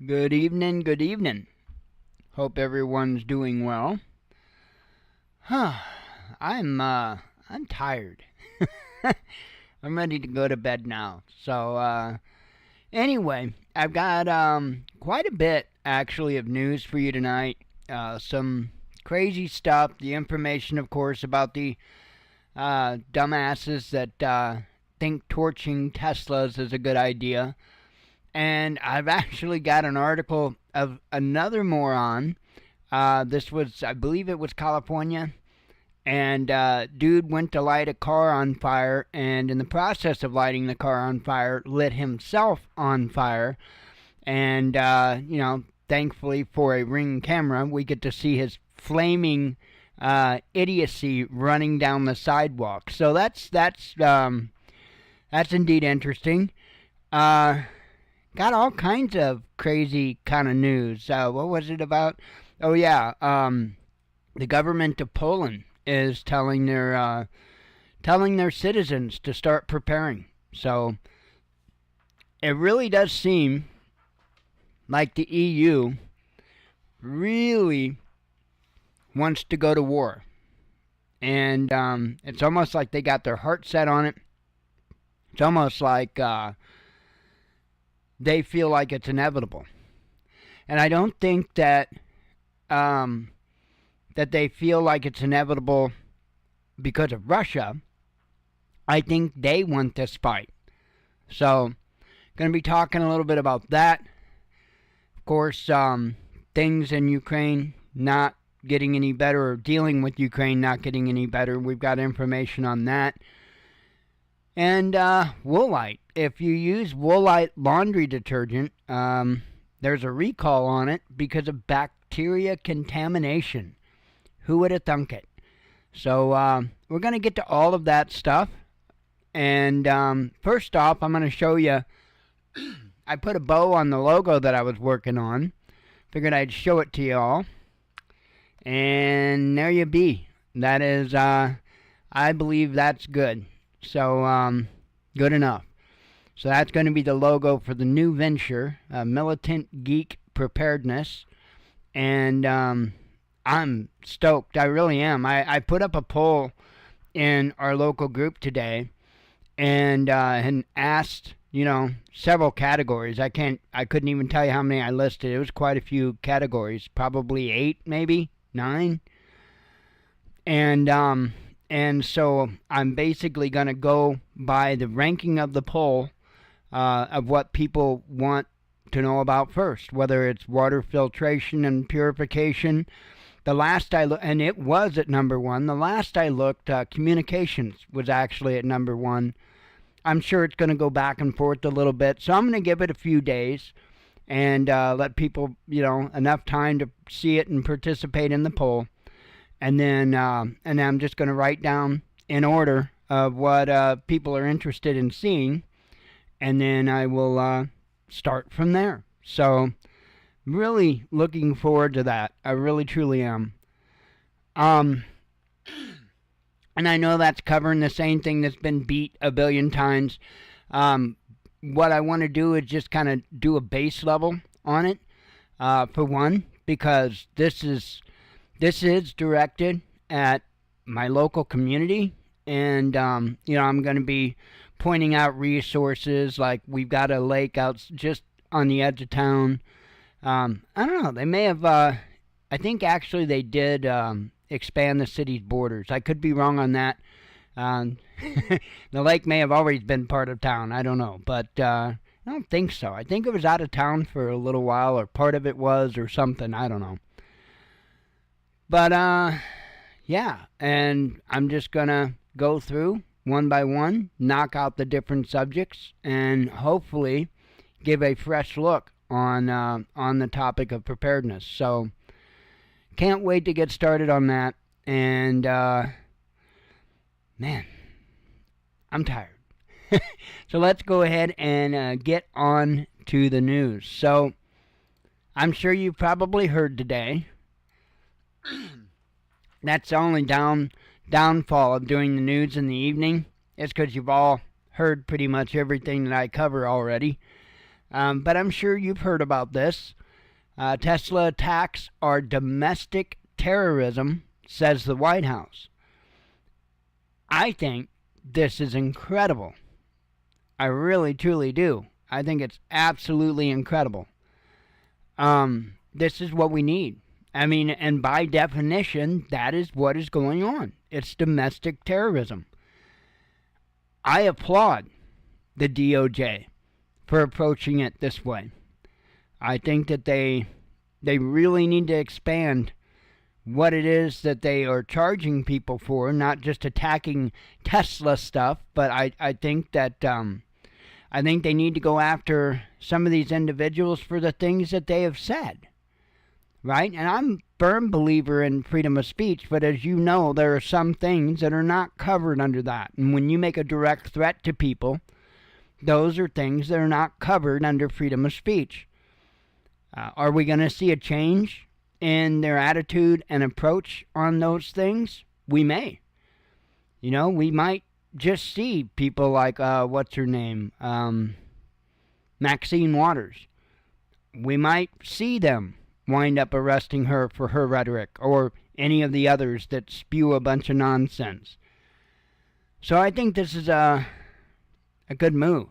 Good evening, good evening. Hope everyone's doing well. Huh. I'm tired. I'm ready to go to bed now. Anyway, I've got quite a bit actually of news for you tonight. Some crazy stuff. The information, of course, about the dumbasses that think torching Teslas is a good idea. And I've actually got an article of another moron. This was, I believe it was California. And dude went to light a car on fire, and in the process of lighting the car on fire, lit himself on fire. And, thankfully for a Ring camera, we get to see his flaming idiocy running down the sidewalk. So that's indeed interesting. Got all kinds of crazy kind of news. What was it about? Oh yeah, the government of Poland is telling their citizens to start preparing. So it really does seem like the EU really wants to go to war, and it's almost like they got their heart set on it. It's almost like they feel like it's inevitable. And I don't think that they feel like it's inevitable because of Russia. I think they want this fight. So, going to be talking a little bit about that. Of course, things in Ukraine not getting any better, or dealing with Ukraine not getting any better. We've got information on that. And Woolite. If you use Woolite laundry detergent, there's a recall on it because of bacteria contamination. Who would have thunk it? So we're going to get to all of that stuff. And first off, I'm going to show you. I put a bow on the logo that I was working on. Figured I'd show it to you all. And there you be. That is, I believe that's good. So, good enough. So that's going to be the logo for the new venture, Militant Geek Preparedness. And I'm stoked. I really am. I put up a poll in our local group today and asked, several categories. I couldn't even tell you how many I listed. It was quite a few categories, probably 8, maybe 9. And so I'm basically going to go by the ranking of the poll of what people want to know about first, whether it's water filtration and purification. The last I looked, and it was at number 1. The last I looked, communications was actually at number 1. I'm sure it's going to go back and forth a little bit, so I'm going to give it a few days and let people, enough time to see it and participate in the poll. And then I'm just going to write down in order of what people are interested in seeing, and then I will start from there. So, really looking forward to that. I really, truly am. And I know that's covering the same thing that's been beat a billion times. What I want to do is just kind of do a base level on it, for one, because this is directed at my local community, and I'm going to be pointing out resources. Like, we've got a lake out just on the edge of town. I don't know, they may have, I think actually they did expand the city's borders. I could be wrong on that. The lake may have always been part of town. I don't know, but I don't think so. I think it was out of town for a little while, or part of it was, or something. I don't know. But, yeah, and I'm just going to go through one by one, knock out the different subjects, and hopefully give a fresh look on the topic of preparedness. So, can't wait to get started on that, and, man, I'm tired. So let's go ahead and get on to the news. So, I'm sure you've probably heard today. That's the only downfall of doing the news in the evening. It's because you've all heard pretty much everything that I cover already. But I'm sure you've heard about this. Tesla attacks are domestic terrorism, says the White House. I think this is incredible. I really, truly do. I think it's absolutely incredible. This is what we need. I mean, and by definition, that is what is going on. It's domestic terrorism. I applaud the DOJ for approaching it this way. I think that they really need to expand what it is that they are charging people for, not just attacking Tesla stuff, but I think that I think they need to go after some of these individuals for the things that they have said. Right? And I'm a firm believer in freedom of speech, but as you know, there are some things that are not covered under that. And when you make a direct threat to people, those are things that are not covered under freedom of speech. Are we going to see a change in their attitude and approach on those things? We may. You know, we might just see people like, what's her name? Maxine Waters. We might see them wind up arresting her for her rhetoric, or any of the others that spew a bunch of nonsense. So I think this is a good move.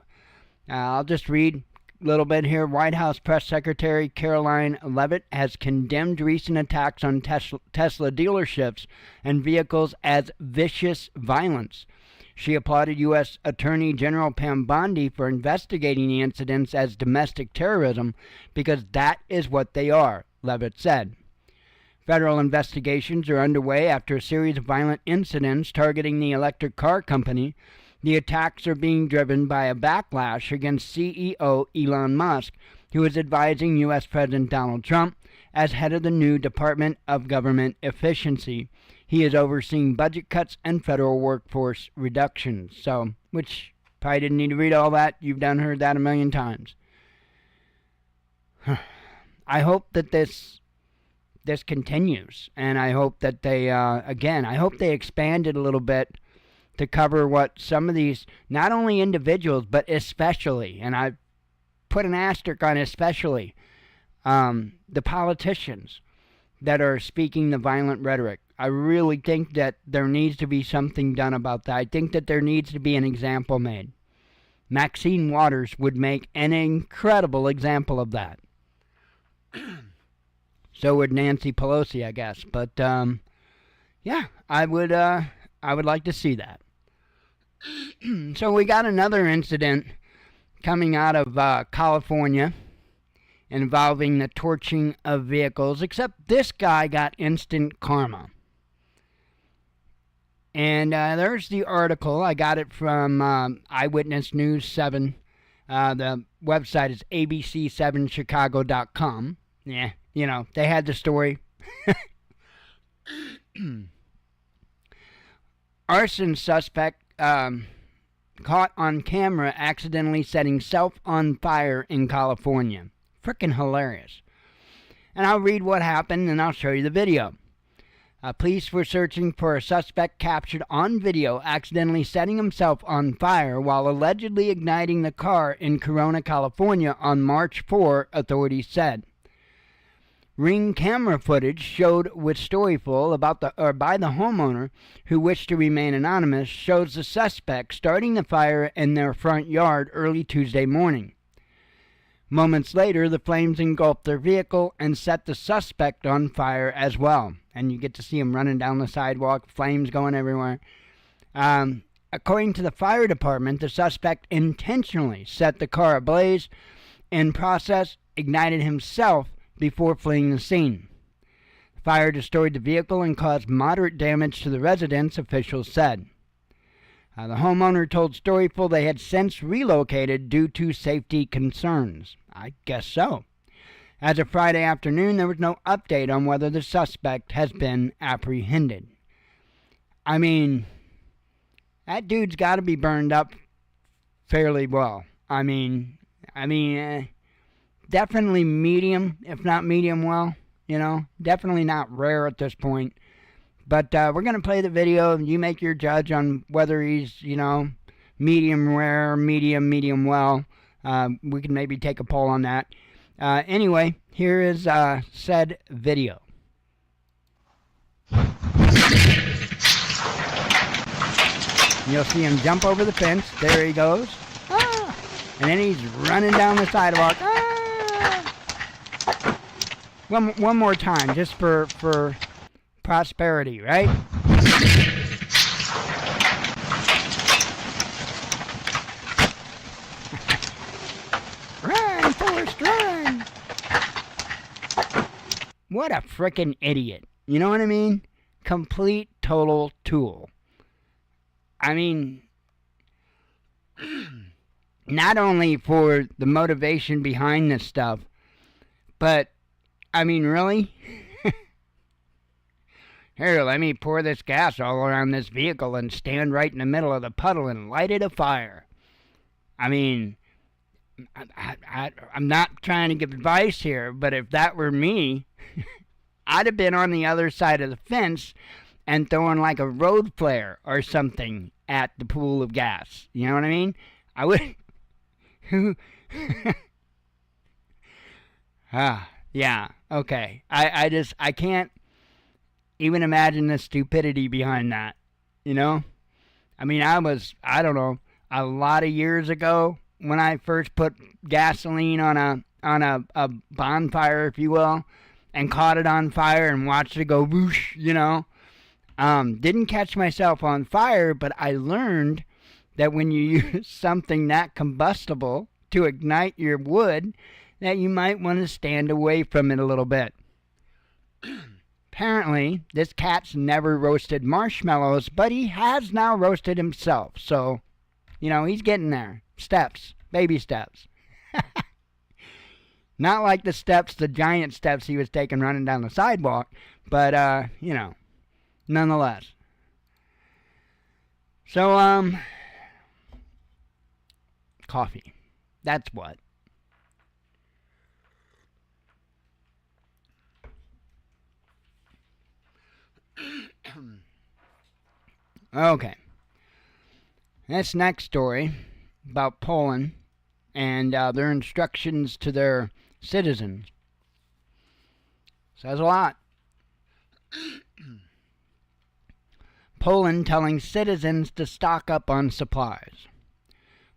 I'll just read a little bit here. White House Press Secretary Caroline Leavitt has condemned recent attacks on Tesla dealerships and vehicles as vicious violence. She applauded U.S. Attorney General Pam Bondi for investigating the incidents as domestic terrorism because that is what they are, Leavitt said. Federal investigations are underway after a series of violent incidents targeting the electric car company. The attacks are being driven by a backlash against CEO Elon Musk, who is advising U.S. President Donald Trump as head of the new Department of Government Efficiency. He is overseeing budget cuts and federal workforce reductions. So, which probably didn't need to read all that. You've heard that a million times. I hope that this continues, and I hope that they, I hope they expand it a little bit to cover what some of these, not only individuals, but especially, and I put an asterisk on especially, the politicians that are speaking the violent rhetoric. I really think that there needs to be something done about that. I think that there needs to be an example made. Maxine Waters would make an incredible example of that. So would Nancy Pelosi, I guess. But yeah, I would like to see that. So we got another incident coming out of California involving the torching of vehicles, except this guy got instant karma. And there's the article. I got it from Eyewitness News 7. The website is abc7chicago.com. Yeah, you know, they had the story. Arson suspect caught on camera accidentally setting self on fire in California. Frickin' hilarious. And I'll read what happened and I'll show you the video. Police were searching for a suspect captured on video accidentally setting himself on fire while allegedly igniting the car in Corona, California on March 4, authorities said. Ring camera footage showed with Storyful by the homeowner, who wished to remain anonymous, shows the suspect starting the fire in their front yard early Tuesday morning. Moments later, the flames engulfed their vehicle and set the suspect on fire as well. And you get to see him running down the sidewalk, flames going everywhere. According to the fire department, the suspect intentionally set the car ablaze, in process ignited himself before fleeing the scene. The fire destroyed the vehicle and caused moderate damage to the residence, officials said. The homeowner told Storyful they had since relocated due to safety concerns. I guess so. As of Friday afternoon, there was no update on whether the suspect has been apprehended. I mean, that dude's got to be burned up fairly well. I mean, definitely medium, if not medium well, you know. Definitely not rare at this point. But we're going to play the video. You make your judge on whether he's, you know, medium rare, medium well. We can maybe take a poll on that. Anyway, here is said video. You'll see him jump over the fence. There he goes. Ah! And then he's running down the sidewalk. Ah! One more time, just for prosperity, right? Run, Forrest, run! What a frickin' idiot. You know what I mean? Complete, total tool. I mean, not only for the motivation behind this stuff, but, I mean, really? Here, let me pour this gas all around this vehicle and stand right in the middle of the puddle and light it afire. I mean, I'm not trying to give advice here, but if that were me, I'd have been on the other side of the fence and throwing like a road flare or something at the pool of gas. You know what I mean? I would... yeah, okay. I can't even imagine the stupidity behind that, you know? I mean, I don't know, a lot of years ago when I first put gasoline on a bonfire, if you will, and caught it on fire and watched it go whoosh, you know? Didn't catch myself on fire, but I learned that when you use something that combustible to ignite your wood, that you might want to stand away from it a little bit. Apparently, this cat's never roasted marshmallows, but he has now roasted himself. So, you know, he's getting there. Steps. Baby steps. Not like the giant steps he was taking running down the sidewalk, but, you know, nonetheless. So, coffee. That's what. Okay. This next story about Poland and their instructions to their citizens says a lot. Poland telling citizens to stock up on supplies.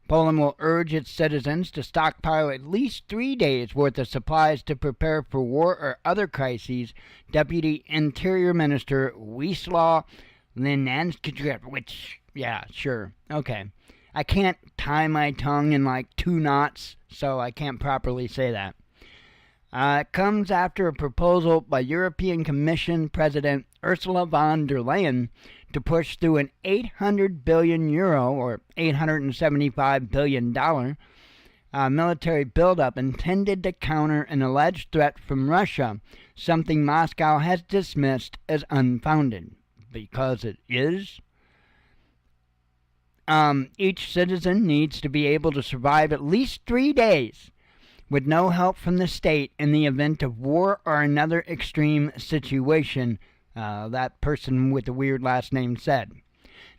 Poland will urge its citizens to stockpile at least 3 days' worth of supplies to prepare for war or other crises, Deputy Interior Minister Wisław Linanskich, yeah, sure, okay. I can't tie my tongue in like 2 knots, so I can't properly say that. It comes after a proposal by European Commission President Ursula von der Leyen to push through an €800 billion, or $875 billion, military buildup intended to counter an alleged threat from Russia, something Moscow has dismissed as unfounded. Because it is. Each citizen needs to be able to survive at least 3 days with no help from the state in the event of war or another extreme situation, that person with the weird last name said.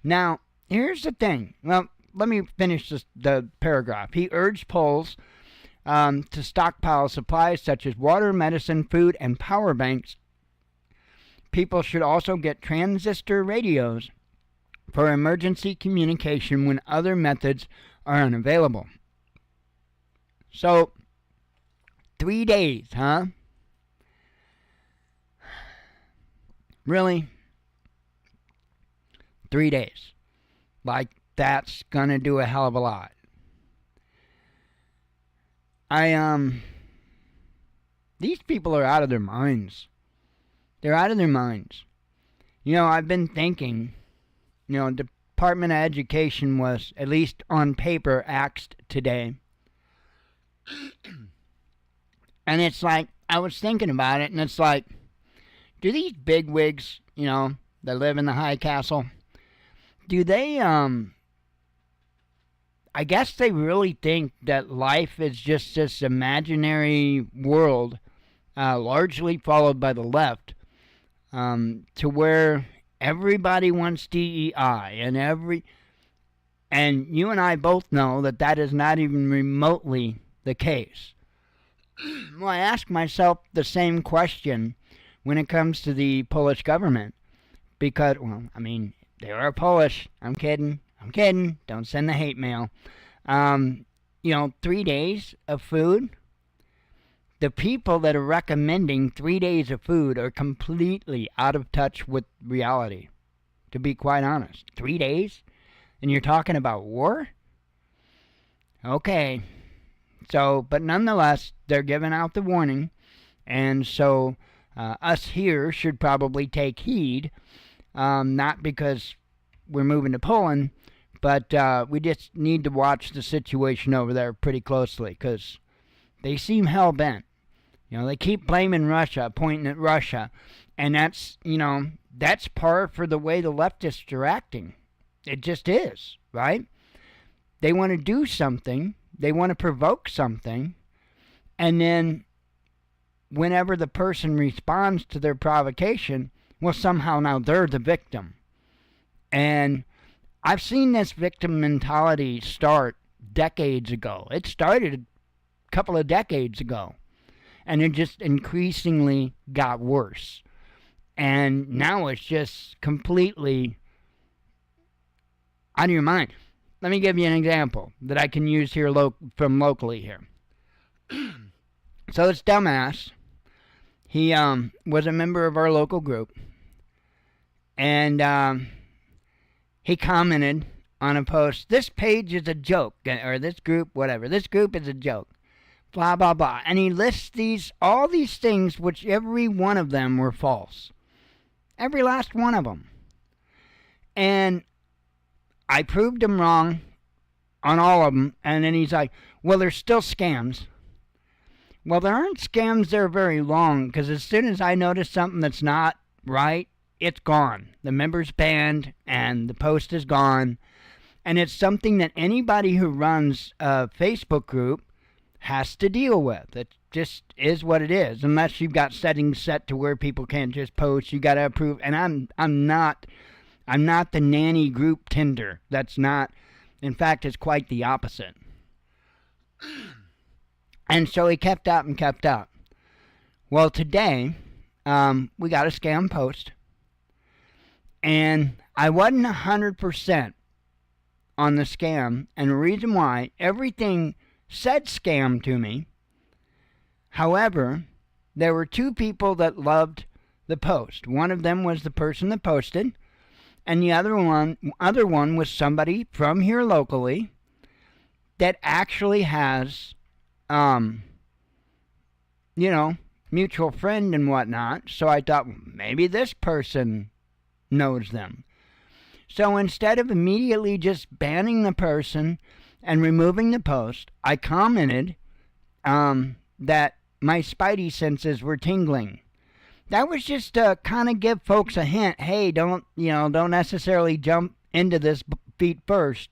Now, here's the thing. Well, let me finish the paragraph. He urged Poles to stockpile supplies such as water, medicine, food, and power banks. People should also get transistor radios for emergency communication when other methods are unavailable. So, 3 days, huh? Really? 3 days. Like, that's gonna do a hell of a lot. These people are out of their minds. They're out of their minds. You know, I've been thinking, you know, Department of Education was, at least on paper, axed today. And it's like, I was thinking about it, and it's like, do these bigwigs, you know, that live in the high castle, do they, I guess they really think that life is just this imaginary world, largely followed by the left, to where everybody wants DEI, and And you and I both know that that is not even remotely the case. Well, I ask myself the same question when it comes to the Polish government. Because, well, I mean, they are Polish. I'm kidding. I'm kidding. Don't send the hate mail. 3 days of food. The people that are recommending 3 days of food are completely out of touch with reality, to be quite honest. 3 days? And you're talking about war? Okay. So, but nonetheless, they're giving out the warning. And so, us here should probably take heed. Not because we're moving to Poland, but we just need to watch the situation over there pretty closely, because they seem hell-bent. They keep blaming Russia, pointing at Russia, and that's par for the way the leftists are acting. It just is, right? They want to do something, they want to provoke something, and then whenever the person responds to their provocation, well, somehow now they're the victim. And I've seen this victim mentality start decades ago. It started a couple of decades ago. And it just increasingly got worse. And now it's just completely out of your mind. Let me give you an example that I can use here from locally here. So this dumbass, he was a member of our local group. And he commented on a post, "This page is a joke," or "this group, whatever. This group is a joke." Blah, blah, blah. And he lists all these things, which every one of them were false. Every last one of them. And I proved him wrong on all of them. And then he's like, well, there's still scams. Well, there aren't scams there very long, because as soon as I notice something that's not right, it's gone. The member's banned, and the post is gone. And it's something that anybody who runs a Facebook group has to deal with. It just is what it is. Unless you've got settings set to where people can't just post, you got to approve. And I'm not the nanny group Tinder. That's not. In fact, it's quite the opposite. And so he kept up and kept up. Well, today we got a scam post, and I wasn't 100% on the scam, and the reason why, everything said scam to me. However, there were two people that loved the post. One of them was the person that posted, and the other one was somebody from here locally that actually has, mutual friend and whatnot. So I thought, maybe this person knows them. So instead of immediately just banning the person and removing the post, I commented that my spidey senses were tingling. That was just to kind of give folks a hint. Hey, don't necessarily jump into this feet first,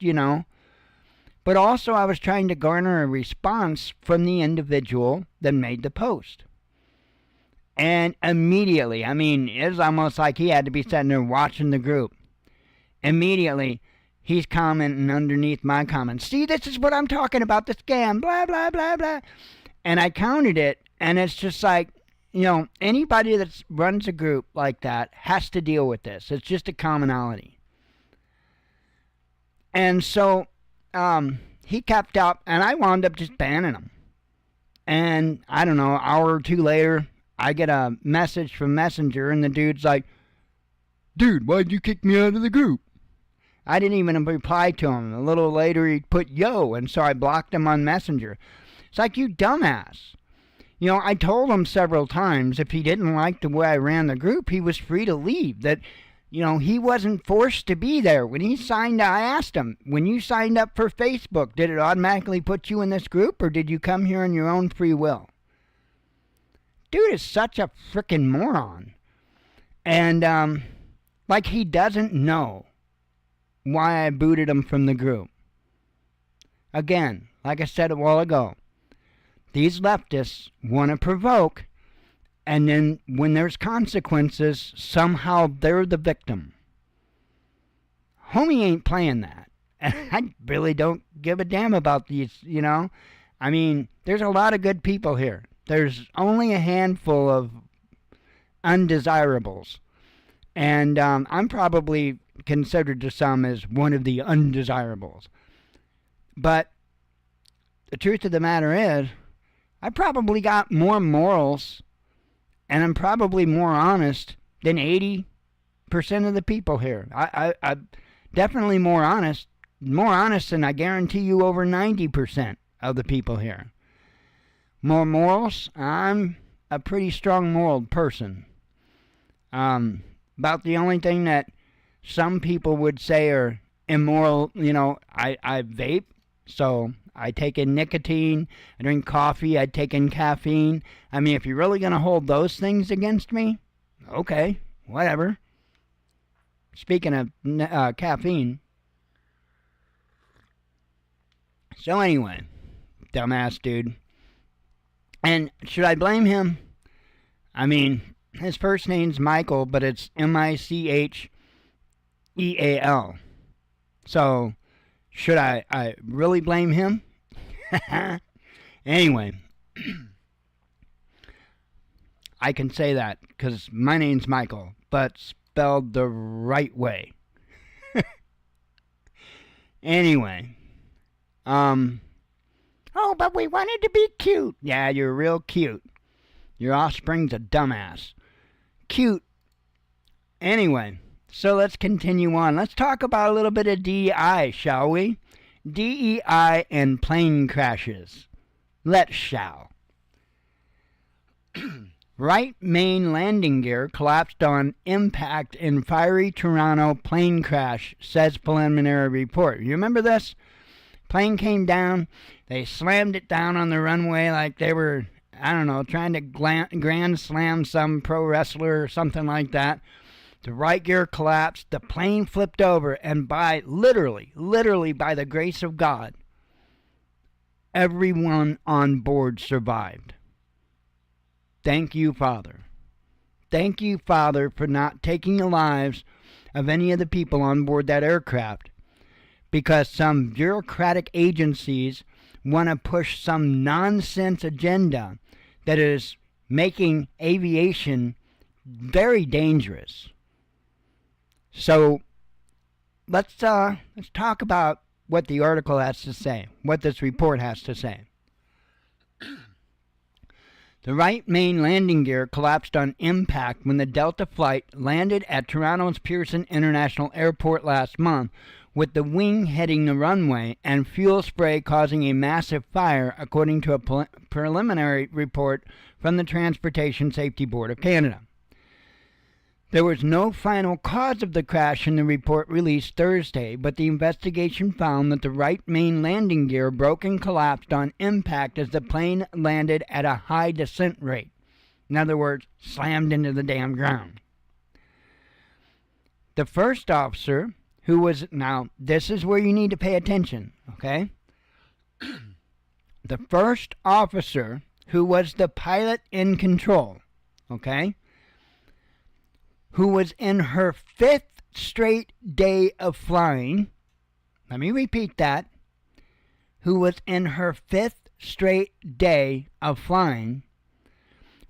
But also I was trying to garner a response from the individual that made the post. And immediately, it was almost like he had to be sitting there watching the group. Immediately, he's commenting underneath my comments. See, this is what I'm talking about, the scam, blah, blah, blah, blah. And I counted it, and it's just like, anybody that runs a group like that has to deal with this. It's just a commonality. And so he kept up, and I wound up just banning him. And I don't know, an hour or two later, I get a message from Messenger, and the dude's like, "Dude, why'd you kick me out of the group?" I didn't even reply to him. A little later, he put "yo," and so I blocked him on Messenger. It's like, you dumbass. I told him several times if he didn't like the way I ran the group, he was free to leave. That, he wasn't forced to be there. When he signed, I asked him, when you signed up for Facebook, did it automatically put you in this group, or did you come here on your own free will? Dude is such a frickin' moron. And, like he doesn't know why I booted him from the group. Again, like I said a while ago, these leftists want to provoke, and then when there's consequences, somehow they're the victim. Homie ain't playing that. And I really don't give a damn about these, I mean, there's a lot of good people here. There's only a handful of undesirables. And I'm probably considered to some as one of the undesirables. But the truth of the matter is, I probably got more morals and I'm probably more honest than 80% of the people here. I'm definitely more honest than I guarantee you over 90% of the people here. More morals, I'm a pretty strong moral person. About the only thing that some people would say are immoral, I vape, so I take in nicotine, I drink coffee, I take in caffeine. I mean, if you're really going to hold those things against me, okay, whatever. Speaking of caffeine. So anyway, dumbass dude. And should I blame him? I mean, his first name's Michael, but it's Micheal. So, should I really blame him? Anyway, I can say that because my name's Michael, but spelled the right way. Anyway, oh, but we wanted to be cute. Yeah, you're real cute. Your offspring's a dumbass. Cute. Anyway, so let's continue on. Let's talk about a little bit of DEI, shall we? DEI and plane crashes. Let's shall. Right main landing gear collapsed on impact in fiery Toronto plane crash, says preliminary report. You remember this? Plane came down. They slammed it down on the runway like they were, I don't know, trying to grand slam some pro wrestler or something like that. The right gear collapsed. The plane flipped over, and by literally by the grace of God, everyone on board survived. Thank you, Father. Thank you, Father, for not taking the lives of any of the people on board that aircraft, because some bureaucratic agencies want to push some nonsense agenda that is making aviation very dangerous. So let's talk about what the article has to say, what this report has to say. The right main landing gear collapsed on impact when the Delta flight landed at Toronto's Pearson International Airport last month, with the wing heading the runway and fuel spray causing a massive fire, according to a preliminary report from the Transportation Safety Board of Canada. There was no final cause of the crash in the report released Thursday, but the investigation found that the right main landing gear broke and collapsed on impact as the plane landed at a high descent rate. In other words, slammed into the damn ground. The first officer, who was, now this is where you need to pay attention, okay? The first officer, who was the pilot in control, okay, who was in her 5th straight day of flying, let me repeat that, who was in her 5th straight day of flying,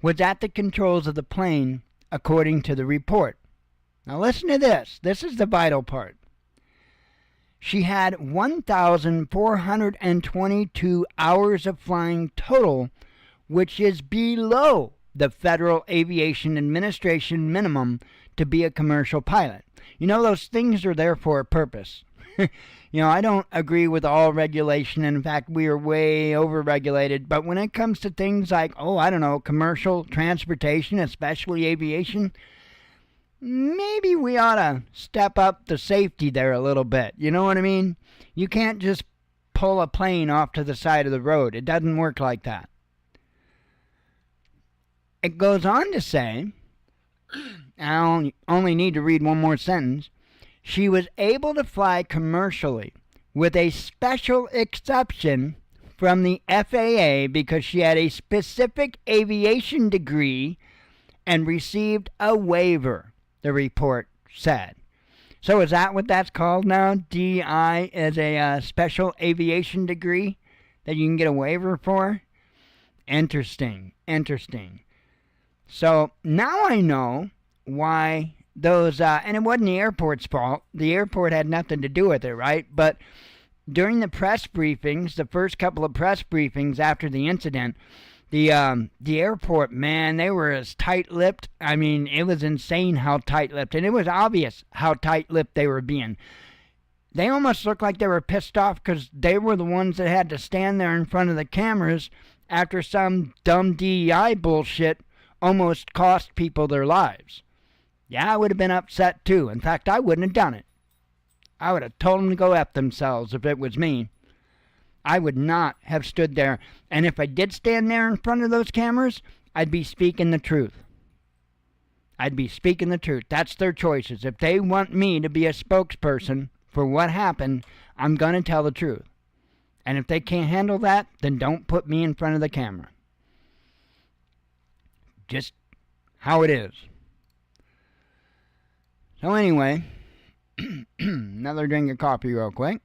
was at the controls of the plane, according to the report. Now listen to this. This is the vital part. She had 1,422 hours of flying total, which is below the Federal Aviation Administration minimum to be a commercial pilot. You know, those things are there for a purpose. I don't agree with all regulation. In fact, we are way over-regulated. But when it comes to things like, commercial transportation, especially aviation, maybe we ought to step up the safety there a little bit. You know what I mean? You can't just pull a plane off to the side of the road. It doesn't work like that. It goes on to say, I only need to read one more sentence, she was able to fly commercially with a special exception from the FAA because she had a specific aviation degree and received a waiver, the report said. So is that what that's called now? DI is a special aviation degree that you can get a waiver for? Interesting. Interesting. So now I know why those, and it wasn't the airport's fault. The airport had nothing to do with it, right? But during the press briefings, the first couple of press briefings after the incident, the airport, man, they were as tight-lipped. I mean, it was insane how tight-lipped, and it was obvious how tight-lipped they were being. They almost looked like they were pissed off because they were the ones that had to stand there in front of the cameras after some dumb DEI bullshit almost cost people their lives. Yeah, I would have been upset too. In fact, I wouldn't have done it. I would have told them to go F themselves if it was me. I would not have stood there. And if I did stand there in front of those cameras, I'd be speaking the truth. I'd be speaking the truth. That's their choices. If they want me to be a spokesperson for what happened, I'm going to tell the truth. And if they can't handle that, then don't put me in front of the camera. Just how it is. So anyway, another drink of coffee real quick.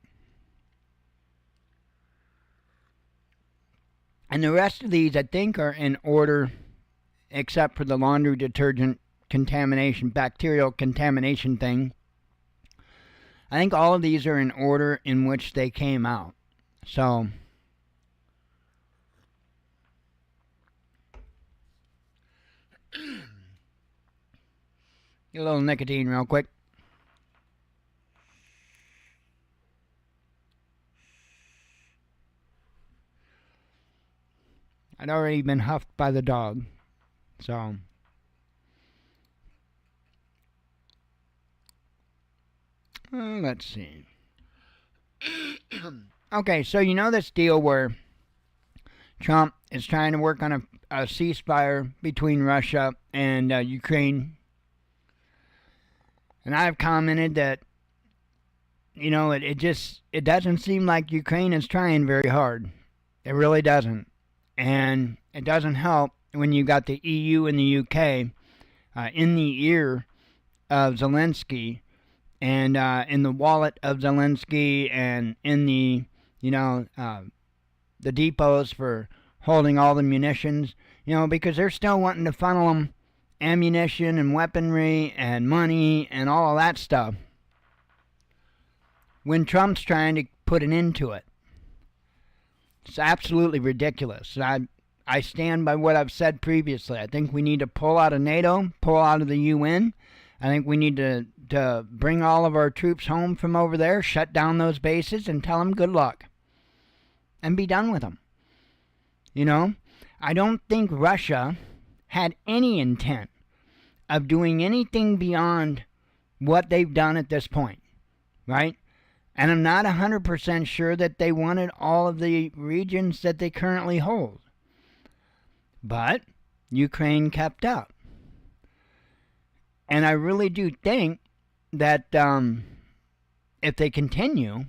And the rest of these, I think, are in order, except for the laundry detergent contamination, bacterial contamination thing. I think all of these are in order in which they came out. So, get a little nicotine real quick. I'd already been huffed by the dog, so let's see. Okay, so you know this deal where Trump is trying to work on a ceasefire between Russia and Ukraine, and I've commented that it doesn't seem like Ukraine is trying very hard. It really doesn't. And it doesn't help when you got the EU and the UK in the ear of Zelensky and in the wallet of Zelensky and in the, the depots for holding all the munitions, because they're still wanting to funnel them ammunition and weaponry and money and all of that stuff when Trump's trying to put an end to it. It's absolutely ridiculous. I stand by what I've said previously. I think we need to pull out of NATO, pull out of the UN. I think we need to bring all of our troops home from over there, shut down those bases, and tell them good luck. And be done with them. I don't think Russia had any intent of doing anything beyond what they've done at this point, right? And I'm not 100% sure that they wanted all of the regions that they currently hold. But Ukraine kept up. And I really do think that if they continue,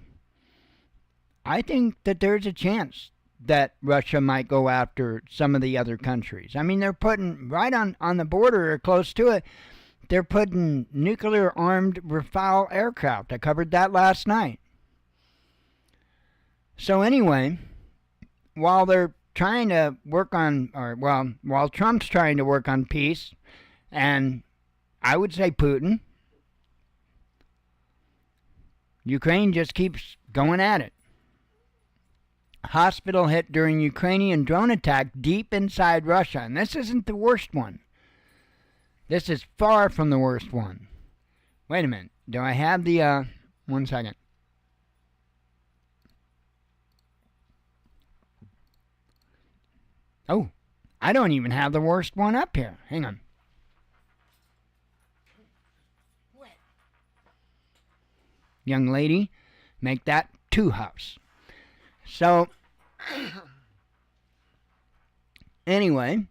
I think that there's a chance that Russia might go after some of the other countries. I mean, they're putting right on the border or close to it, they're putting nuclear-armed Rafale aircraft. I covered that last night. So anyway, while they're trying to work on, while Trump's trying to work on peace, and I would say Putin, Ukraine just keeps going at it. Hospital hit during Ukrainian drone attack deep inside Russia, and this isn't the worst one. This is far from the worst one. Wait a minute. Do I have the, 1 second. Oh, I don't even have the worst one up here. Hang on. What? Young lady, make that 2 house. So, anyway,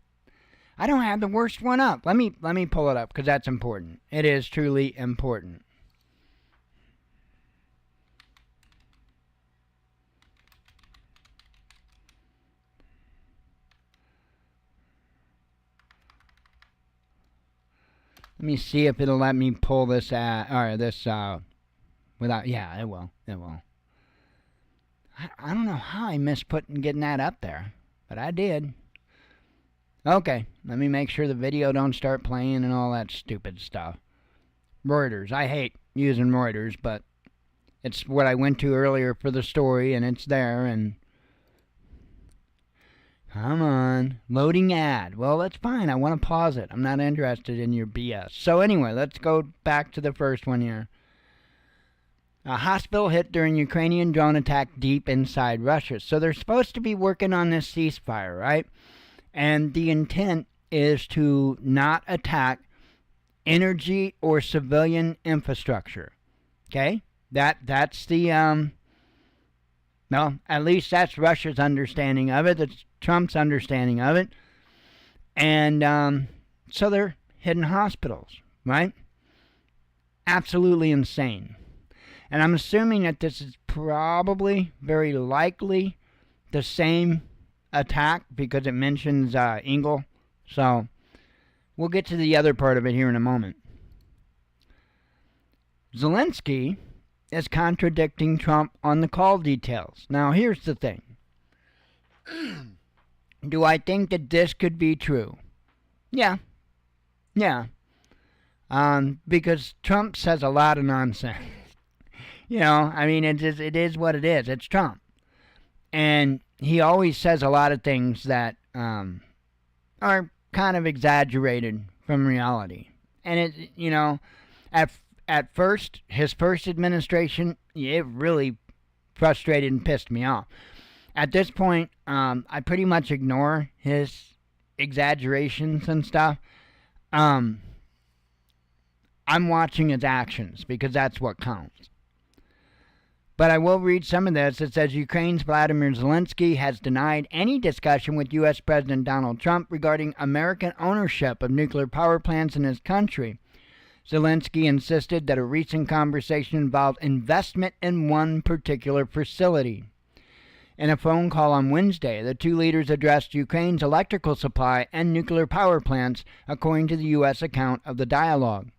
I don't have the worst one up. Let me pull it up because that's important. It is truly important. Let me see if it'll let me pull this Without, yeah, it will. It will. I don't know how I missed getting that up there, but I did. Okay, let me make sure the video don't start playing and all that stupid stuff. Reuters. I hate using Reuters, but it's what I went to earlier for the story, and it's there, and... Come on. Loading ad. Well, that's fine. I want to pause it. I'm not interested in your BS. So anyway, let's go back to the first one here. A hospital hit during Ukrainian drone attack deep inside Russia. So they're supposed to be working on this ceasefire, right? And the intent is to not attack energy or civilian infrastructure. Okay? That's the no, at least that's Russia's understanding of it. That's Trump's understanding of it. And so they're hitting hospitals, right? Absolutely insane. And I'm assuming that this is probably, very likely, the same attack because it mentions Engel. So we'll get to the other part of it here in a moment. Zelensky is contradicting Trump on the call details. Now, here's the thing. Do I think that this could be true? Yeah. Yeah. Because Trump says a lot of nonsense. You know, I mean, it is what it is. It's Trump. And he always says a lot of things that are kind of exaggerated from reality. And it, you know, at first, his first administration, it really frustrated and pissed me off. At this point, I pretty much ignore his exaggerations and stuff. I'm watching his actions because that's what counts. But I will read some of this. It says Ukraine's Vladimir Zelensky has denied any discussion with U.S. President Donald Trump regarding American ownership of nuclear power plants in his country. Zelensky insisted that a recent conversation involved investment in one particular facility. In a phone call on Wednesday, the two leaders addressed Ukraine's electrical supply and nuclear power plants, according to the U.S. account of the dialogue.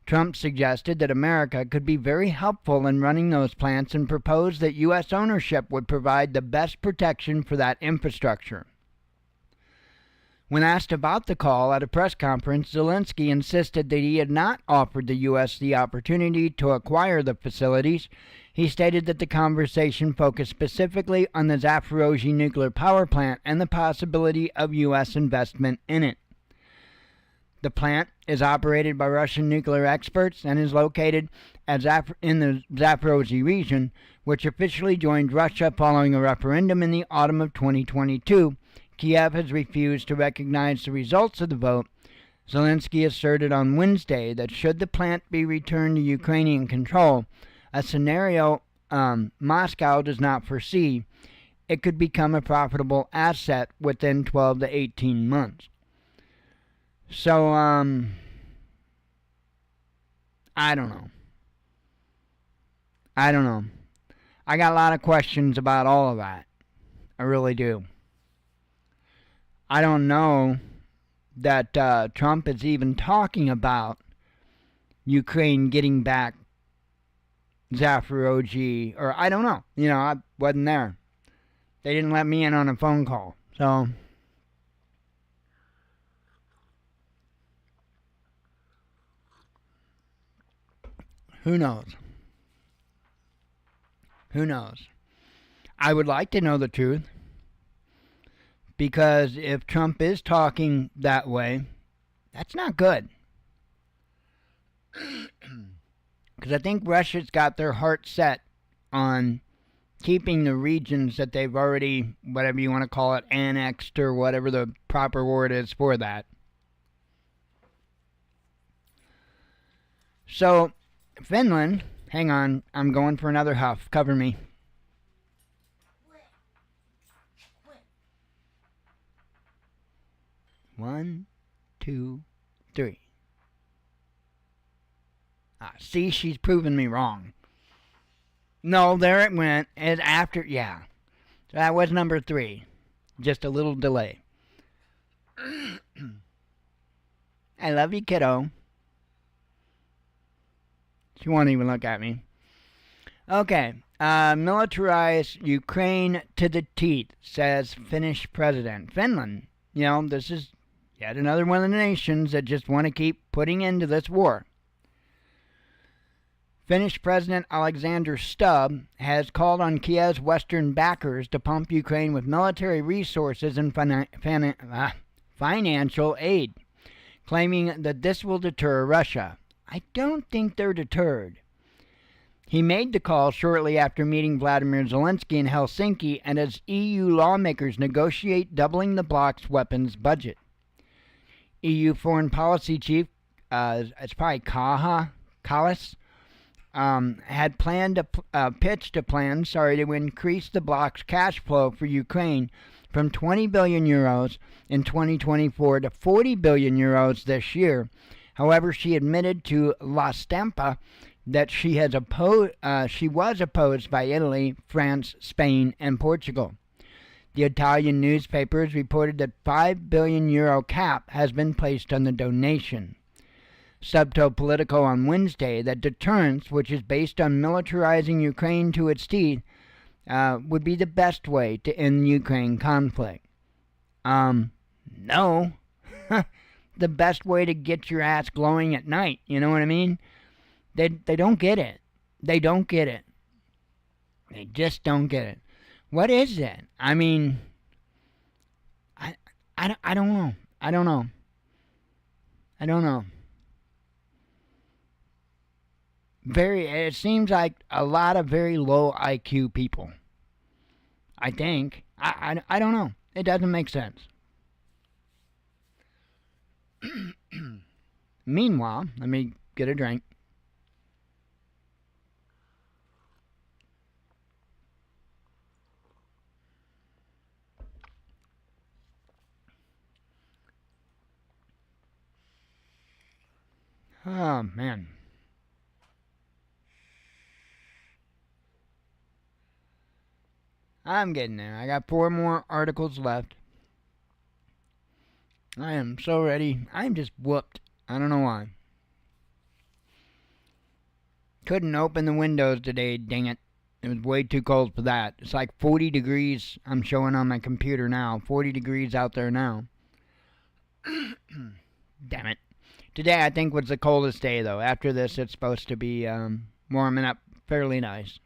Trump suggested that America could be very helpful in running those plants and proposed that U.S. ownership would provide the best protection for that infrastructure. When asked about the call at a press conference, Zelensky insisted that he had not offered the U.S. the opportunity to acquire the facilities. He stated that the conversation focused specifically on the Zaporozhye nuclear power plant and the possibility of U.S. investment in it. The plant is operated by Russian nuclear experts and is located in the Zaporozhye region, which officially joined Russia following a referendum in the autumn of 2022. Kiev has refused to recognize the results of the vote. Zelensky asserted on Wednesday that should the plant be returned to Ukrainian control, a scenario Moscow does not foresee, it could become a profitable asset within 12 to 18 months. So, I don't know. I got a lot of questions about all of that. I really do. I don't know that Trump is even talking about Ukraine getting back Zaporozhye, or I don't know. You know, I wasn't there. They didn't let me in on a phone call. So, who knows? Who knows? I would like to know the truth. Because if Trump is talking that way, that's not good. Because I think Russia's got their heart set on keeping the regions that they've already, whatever you want to call it, annexed or whatever the proper word is for that. So, Finland, hang on, I'm going for another huff. Cover me. 1, 2, 3. See, she's proven me wrong. No, there it went. It's after, yeah. So that was number 3. Just a little delay. I love you, kiddo. She won't even look at me. Okay. Militarize Ukraine to the teeth, says Finnish president. Finland, this is yet another one of the nations that just want to keep putting into this war. Finnish President Alexander Stubb has called on Kiev's Western backers to pump Ukraine with military resources and financial aid, claiming that this will deter Russia. I don't think they're deterred. He made the call shortly after meeting Vladimir Zelensky in Helsinki and as EU lawmakers negotiate doubling the bloc's weapons budget. EU Foreign Policy Chief, it's probably Kallas, had planned pitched a plan, to increase the bloc's cash flow for Ukraine from 20 billion euros in 2024 to 40 billion euros this year. However, she admitted to La Stampa that she was opposed by Italy, France, Spain, and Portugal. The Italian newspapers reported that €5 billion cap has been placed on the donation. Sub told Politico on Wednesday that deterrence, which is based on militarizing Ukraine to its teeth, would be the best way to end the Ukraine conflict. No. The best way to get your ass glowing at night, you know what I mean? They don't get it. They don't get it. They just don't get it. What is it? I mean, I don't know. I don't know. It seems like a lot of very low IQ people. I think. I don't know. It doesn't make sense. Meanwhile, let me get a drink. Oh, man. I'm getting there. I got 4 more articles left. I am so ready. I'm just whooped. I don't know why. Couldn't open the windows today, dang it. It was way too cold for that. It's like 40 degrees I'm showing on my computer now. 40 degrees out there now. Damn it. Today I think was the coldest day though. After this it's supposed to be warming up fairly nice.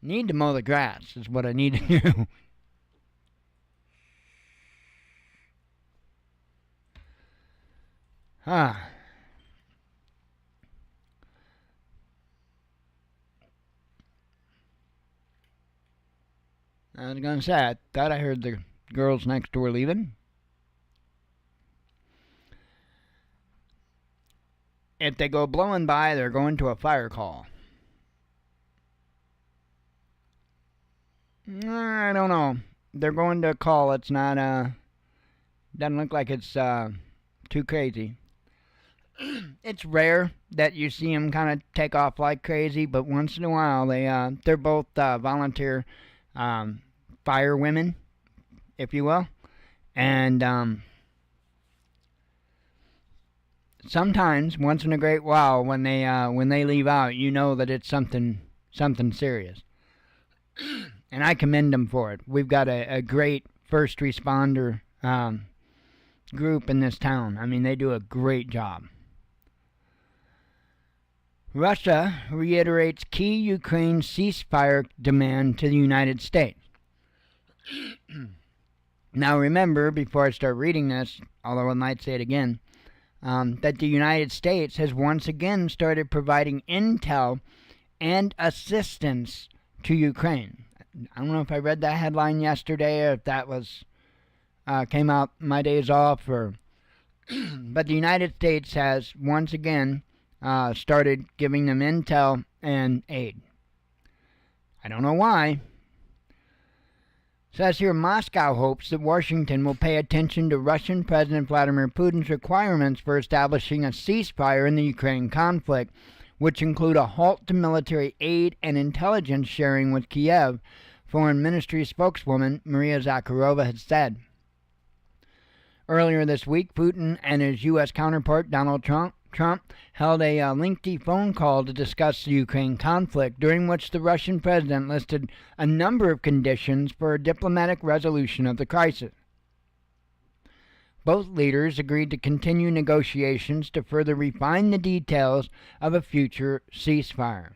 Need to mow the grass is what I need to do. I was going to say, I thought I heard the girls next door leaving. If they go blowing by, they're going to a fire call. I don't know. They're going to a call. It's not, doesn't look like it's too crazy. It's rare that you see them kind of take off like crazy, but once in a while, they're both volunteer firewomen, if you will. And sometimes, once in a great while, when they leave out, you know that it's something serious. And I commend them for it. We've got a great first responder group in this town. I mean, they do a great job. Russia reiterates key Ukraine ceasefire demand to the United States. Now remember, before I start reading this, although I might say it again, that the United States has once again started providing intel and assistance to Ukraine. I don't know if I read that headline yesterday or if that was came out my days off, or but the United States has once again started giving them intel and aid. I don't know why. It says here, Moscow hopes that Washington will pay attention to Russian President Vladimir Putin's requirements for establishing a ceasefire in the Ukraine conflict, which include a halt to military aid and intelligence sharing with Kiev, Foreign Ministry spokeswoman Maria Zakharova has said. Earlier this week, Putin and his U.S. counterpart Donald Trump Trump held a lengthy phone call to discuss the Ukraine conflict, during which the Russian president listed a number of conditions for a diplomatic resolution of the crisis. Both leaders agreed to continue negotiations to further refine the details of a future ceasefire.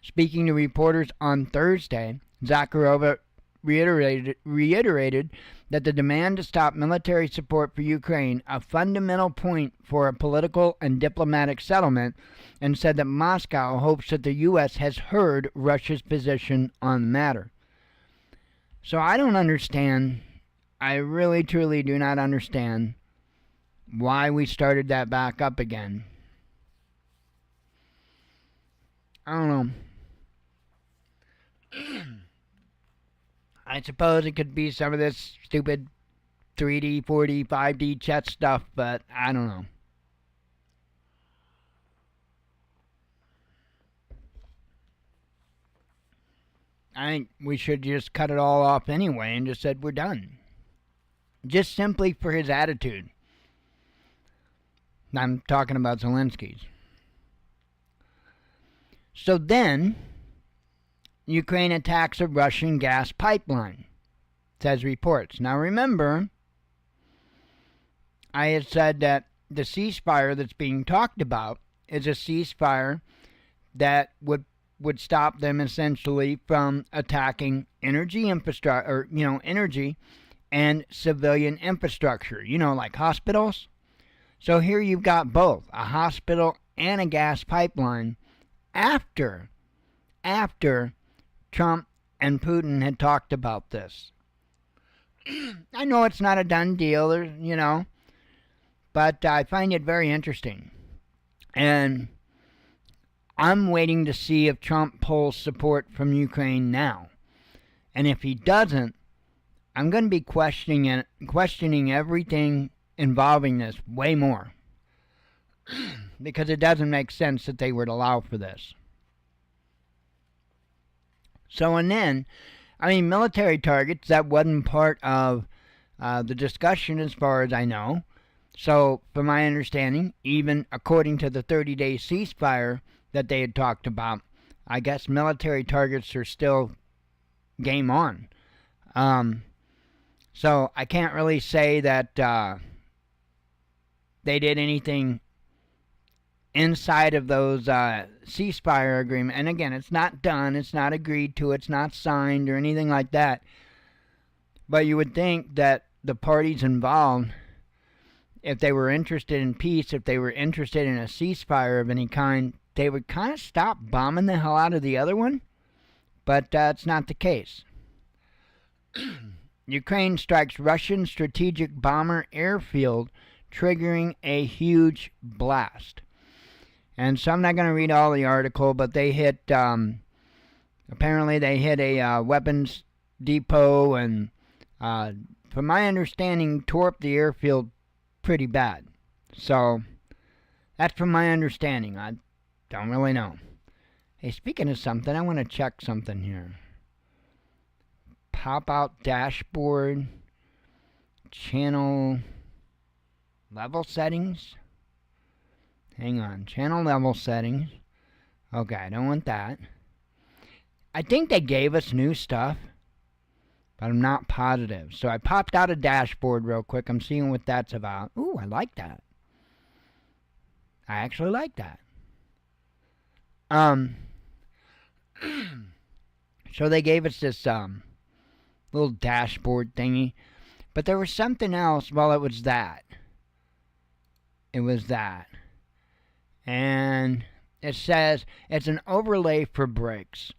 Speaking to reporters on Thursday, Zakharova reiterated that the demand to stop military support for Ukraine a fundamental point for a political and diplomatic settlement, and said that Moscow hopes that the U.S. has heard Russia's position on the matter. So I don't understand. I really, truly do not understand why we started that back up again. I don't know. I suppose it could be some of this stupid 3D, 4D, 5D chess stuff, but I don't know. I think we should just cut it all off anyway and just said we're done. Just simply for his attitude. I'm talking about Zelensky's. So then, Ukraine attacks a Russian gas pipeline, says reports. Now remember, I had said that the ceasefire that's being talked about is a ceasefire that would stop them essentially from attacking energy infrastructure, energy and civilian infrastructure, like hospitals. So here you've got both, a hospital and a gas pipeline after Trump and Putin had talked about this. I know it's not a done deal, but I find it very interesting. And I'm waiting to see if Trump pulls support from Ukraine now. And if he doesn't, I'm going to be questioning everything involving this way more. Because it doesn't make sense that they would allow for this. So, and then, military targets, that wasn't part of the discussion as far as I know. So, from my understanding, even according to the 30-day ceasefire that they had talked about, I guess military targets are still game on. So, I can't really say that they did anything inside of those ceasefire agreement. And again, it's not done, it's not agreed to, it's not signed or anything like that. But you would think that the parties involved, if they were interested in peace, if they were interested in a ceasefire of any kind, they would kind of stop bombing the hell out of the other one. But it's not the case. Ukraine strikes Russian strategic bomber airfield, triggering a huge blast. And so I'm not going to read all the article, but they hit, apparently they hit a weapons depot and, from my understanding, tore up the airfield pretty bad. So, that's from my understanding. I don't really know. Hey, speaking of something, I want to check something here. Pop out dashboard, channel level settings. Hang on, channel level settings. Okay, I don't want that. I think they gave us new stuff, but I'm not positive. So I popped out a dashboard real quick. I'm seeing what that's about. Ooh, I like that. I actually like that. So they gave us this little dashboard thingy, but there was something else. Well, it was that. It was that. And it says it's an overlay for brakes.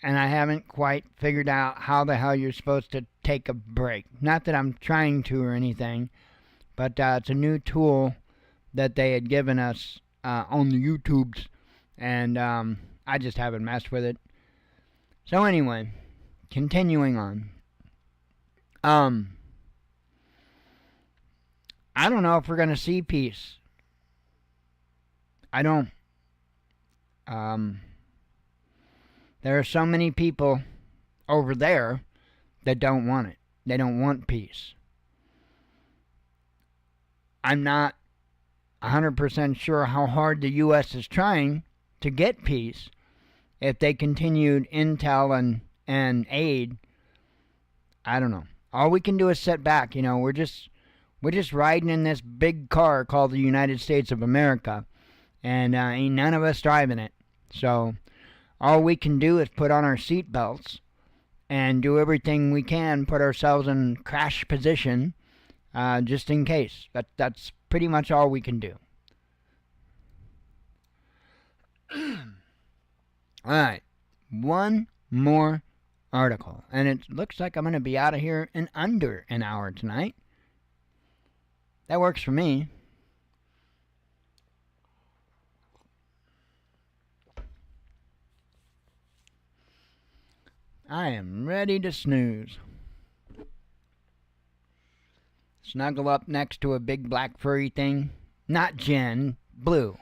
And I haven't quite figured out how the hell you're supposed to take a break. Not that I'm trying to or anything, but it's a new tool that they had given us on the YouTubes. And I just haven't messed with it. So anyway, continuing on. I don't know if we're going to see peace. I don't. There are so many people over there that don't want it. They don't want peace. I'm not 100% sure how hard the U.S. is trying to get peace if they continued intel and aid. I don't know. All we can do is sit back. We're just riding in this big car called the United States of America, and ain't none of us driving it. So all we can do is put on our seatbelts and do everything we can, put ourselves in crash position, just in case. That's pretty much all we can do. Alright, one more article, and it looks like I'm going to be out of here in under an hour tonight. That works for me. I am ready to snooze. Snuggle up next to a big black furry thing. Not Jen, Blue.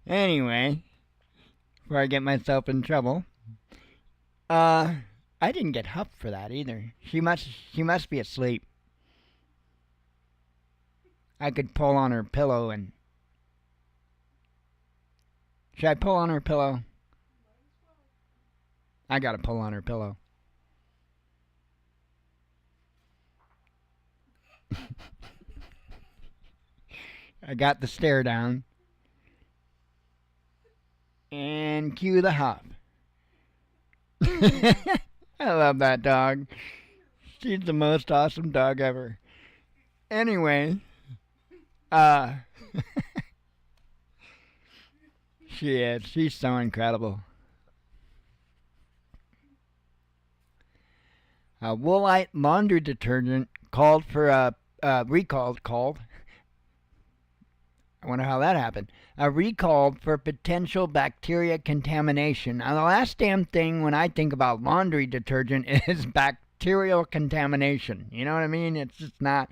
Anyway, before I get myself in trouble, I didn't get huffed for that either. She must be asleep. I could pull on her pillow and... Should I pull on her pillow? I gotta pull on her pillow. I got the stare down. And cue the huff. I love that dog. She's the most awesome dog ever. Anyway, she is. She's so incredible. Woolite laundry detergent called for a recalled. I wonder how that happened. Recalled for potential bacteria contamination. Now, the last damn thing when I think about laundry detergent is bacterial contamination. You know what I mean? It's just not.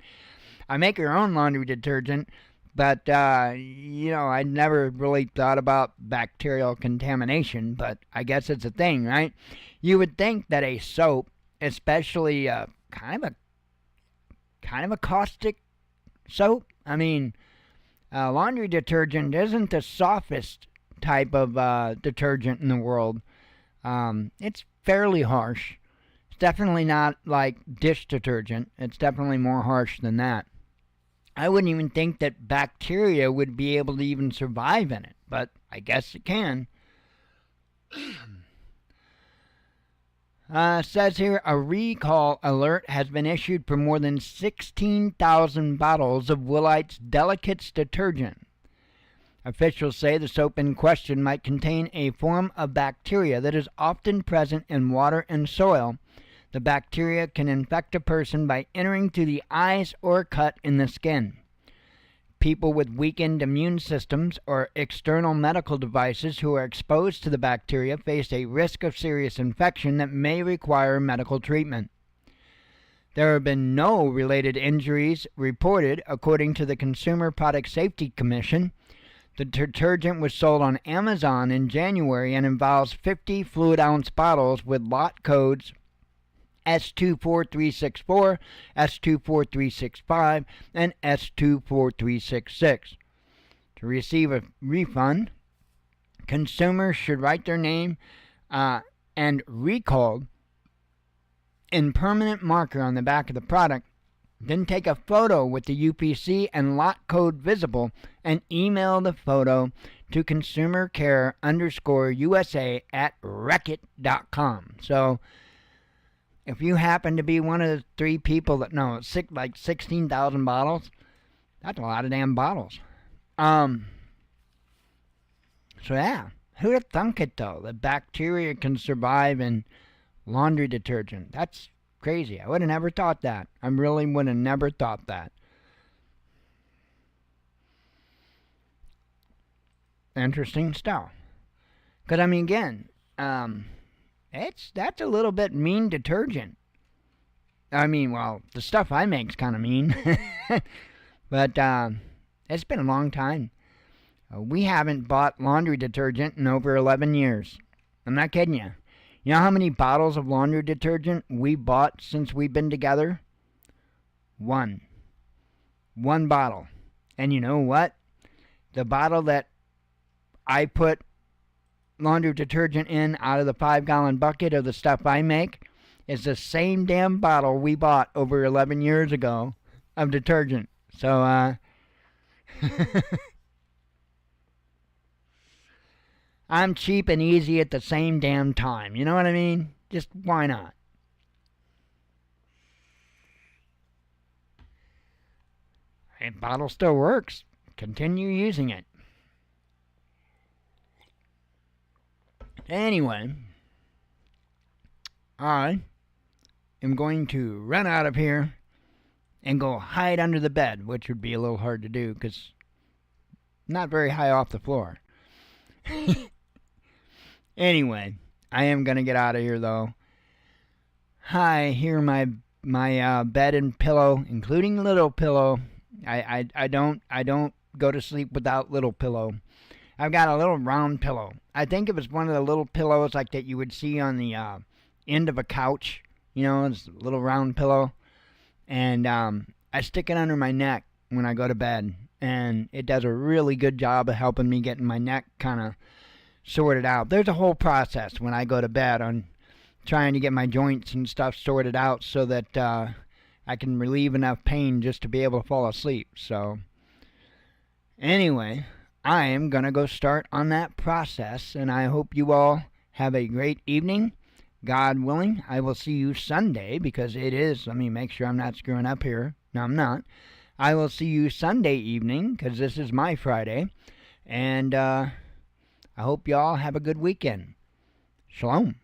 I make your own laundry detergent, but, I never really thought about bacterial contamination, but I guess it's a thing, right? You would think that a soap, especially kind of a caustic soap, I mean... laundry detergent isn't the softest type of detergent in the world. It's fairly harsh. It's definitely not like dish detergent. It's definitely more harsh than that. I wouldn't even think that bacteria would be able to even survive in it, but I guess it can. Says here, a recall alert has been issued for more than 16,000 bottles of Woolite's Delicates detergent. Officials say the soap in question might contain a form of bacteria that is often present in water and soil. The bacteria can infect a person by entering through the eyes or cut in the skin. People with weakened immune systems or external medical devices who are exposed to the bacteria face a risk of serious infection that may require medical treatment. There have been no related injuries reported, according to the Consumer Product Safety Commission. The detergent was sold on Amazon in January and involves 50 fluid-ounce bottles with lot codes S24364, S24365, and S24366. To receive a refund, consumers should write their name and recalled in permanent marker on the back of the product, then take a photo with the UPC and lot code visible and email the photo to consumercare_USA@reckitt.com. So, if you happen to be one of the 3 people that know, like 16,000 bottles, that's a lot of damn bottles. So yeah, who'd have thunk it though, that bacteria can survive in laundry detergent? That's crazy. I would have never thought that. I really would have never thought that. Interesting stuff. Because, I mean, again, that's a little bit mean detergent. I mean, well, the stuff I make's kind of mean. But it's been a long time. We haven't bought laundry detergent in over 11 years. I'm not kidding you. You know how many bottles of laundry detergent we bought since we've been together? One. One bottle. And you know what? The bottle that I put laundry detergent in out of the 5-gallon bucket of the stuff I make is the same damn bottle we bought over 11 years ago of detergent. So, I'm cheap and easy at the same damn time. You know what I mean? Just why not? Hey, bottle still works. Continue using it. Anyway, I am going to run out of here and go hide under the bed, which would be a little hard to do because not very high off the floor. Anyway, I am going to get out of here though. Hi, here my bed and pillow, including little pillow. I don't go to sleep without little pillow. I've got a little round pillow. I think it was one of the little pillows like that you would see on the end of a couch. You know, it's a little round pillow. And I stick it under my neck when I go to bed. And it does a really good job of helping me getting my neck kind of sorted out. There's a whole process when I go to bed on trying to get my joints and stuff sorted out so that I can relieve enough pain just to be able to fall asleep. So, anyway, I am going to go start on that process, and I hope you all have a great evening. God willing, I will see you Sunday because it is, let me make sure I'm not screwing up here. No, I'm not. I will see you Sunday evening because this is my Friday, and I hope you all have a good weekend. Shalom.